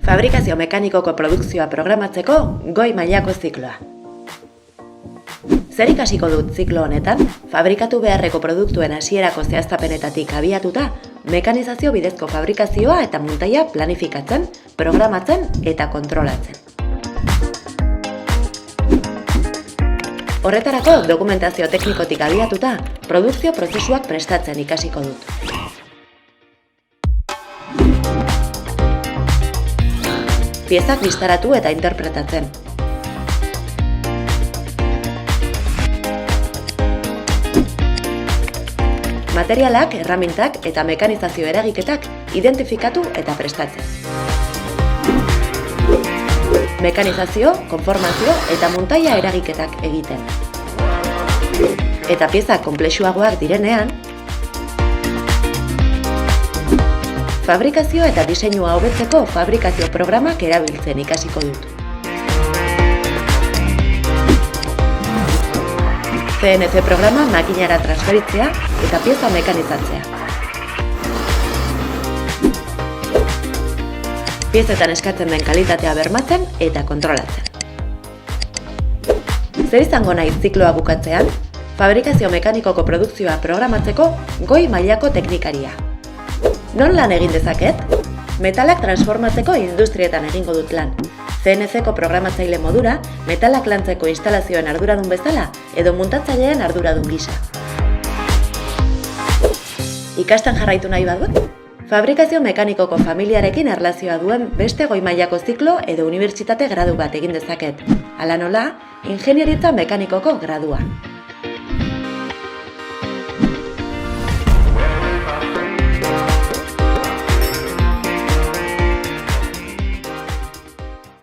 Fabrikazio mekanikoko produkzioa programatzeko goi mailako zikloa. Zer ikasiko dut ziklo honetan? Fabrikatu beharreko produktuen hasierako zehaztapenetatik abiatuta, mekanizazio bidezko fabrikazioa eta muntaia planifikatzen, programatzen eta kontrolatzen. Horretarako dokumentazio teknikotik abiatuta, produkzio prozesuak prestatzen ikasiko dut. Piezak bistaratu eta interpretatzen. Materialak, erramintak eta mekanizazio eragiketak identifikatu eta prestatzen. Mekanizazio, konformazio eta muntaia eragiketak egiten. Eta piezak konplexuagoak direnean, fabrikazio eta diseinua hobetzeko fabrikazio programak erabiltzen ikasiko dut. CNC programa makinara transferitzea eta pieza mekanizatzea. Piezetan eskatzen den kalitatea bermatzen eta kontrolatzen. Zer izango nahi zikloa bukatzean? Fabrikazio mekanikoko produkzioa programatzeko goi mailako teknikaria. Non lan egin dezaket? Metalak transformatzeko industrietan egingo dut lan. CNC-ko programatzaile modura, metalak lantzeko instalazioen arduradun bezala edo muntatzaileen arduradun gisa. Ikasten jarraitu nahi badut? Fabrikazio mekanikoko familiarekin erlazioa duen beste goi mailako ziklo edo unibertsitate gradu bat egin dezaket. Hala nola, ingeniaritza mekanikoko gradua.